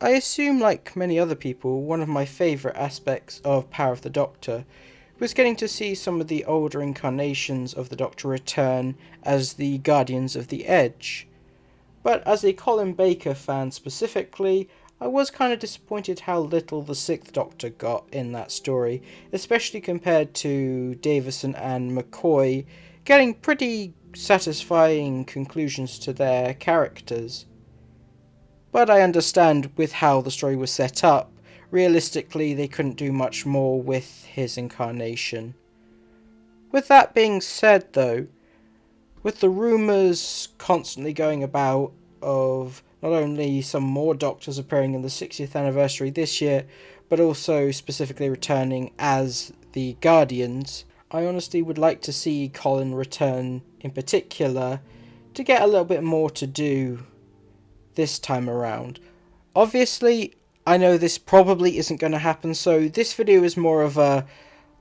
I assume, like many other people, one of my favourite aspects of Power of the Doctor was getting to see some of the older incarnations of the Doctor return as the Guardians of the Edge. But as a Colin Baker fan specifically, I was kind of disappointed how little the Sixth Doctor got in that story, especially compared to Davison and McCoy getting pretty satisfying conclusions to their characters. But I understand with how the story was set up, realistically they couldn't do much more with his incarnation. With that being said though, with the rumours constantly going about of not only some more Doctors appearing in the 60th anniversary this year, but also specifically returning as the Guardians, I honestly would like to see Colin return in particular to get a little bit more to do this time around. Obviously, I know this probably isn't going to happen, so this video is more of a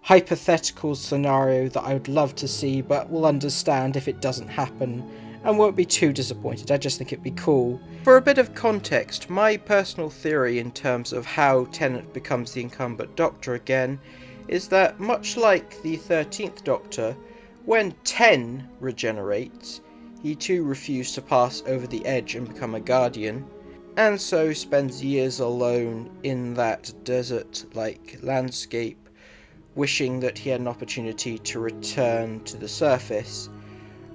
hypothetical scenario that I would love to see, but will understand if it doesn't happen and won't be too disappointed. I just think it'd be cool. For a bit of context, my personal theory in terms of how Tennant becomes the incumbent Doctor again is that, much like the 13th Doctor, when 10 regenerates, he too refused to pass over the edge and become a Guardian, and so spends years alone in that desert-like landscape, wishing that he had an opportunity to return to the surface,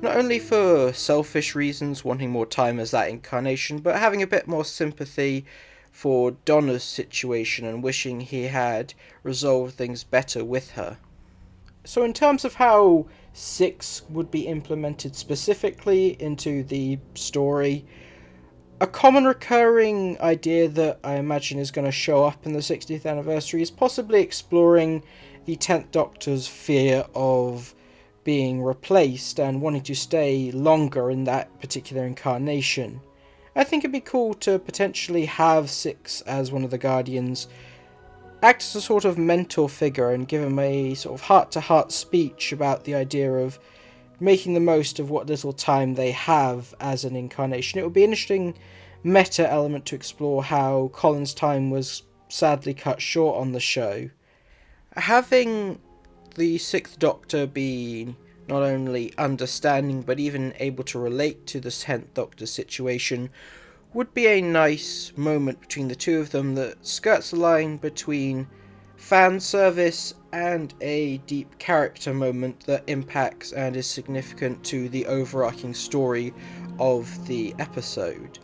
not only for selfish reasons, wanting more time as that incarnation, but having a bit more sympathy for Donna's situation and wishing he had resolved things better with her. So in terms of how 6 would be implemented specifically into the story, a common recurring idea that I imagine is going to show up in the 60th anniversary is possibly exploring the 10th Doctor's fear of being replaced and wanting to stay longer in that particular incarnation. I think it'd be cool to potentially have 6 as one of the Guardians act as a sort of mentor figure and give him a sort of heart-to-heart speech about the idea of making the most of what little time they have as an incarnation. It would be an interesting meta element to explore how Colin's time was sadly cut short on the show. Having the 6th Doctor be not only understanding but even able to relate to the 10th Doctor's situation would be a nice moment between the two of them that skirts the line between fan service and a deep character moment that impacts and is significant to the overarching story of the episode,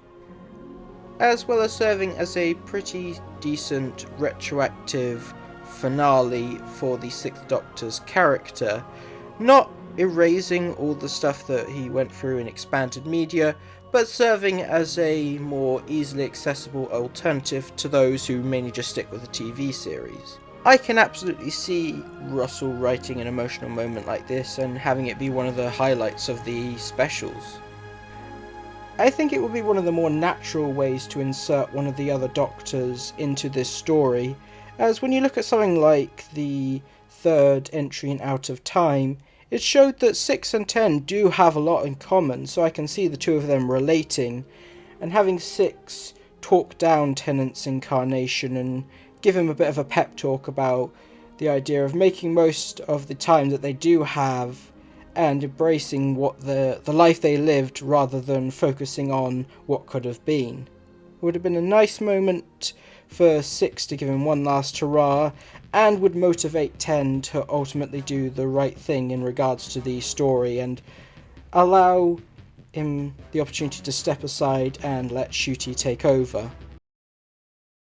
as well as serving as a pretty decent retroactive finale for the 6th Doctor's character, not erasing all the stuff that he went through in expanded media, but serving as a more easily accessible alternative to those who mainly just stick with the TV series. I can absolutely see Russell writing an emotional moment like this and having it be one of the highlights of the specials. I think it would be one of the more natural ways to insert one of the other Doctors into this story, as when you look at something like the third entry in Out of Time, it showed that 6 and 10 do have a lot in common, so I can see the two of them relating, and having 6 talk down Tennant's incarnation and give him a bit of a pep talk about the idea of making most of the time that they do have and embracing what the life they lived rather than focusing on what could have been. It would have been a nice moment for 6 to give him one last hurrah, and would motivate 10 to ultimately do the right thing in regards to the story and allow him the opportunity to step aside and let Ncuti take over.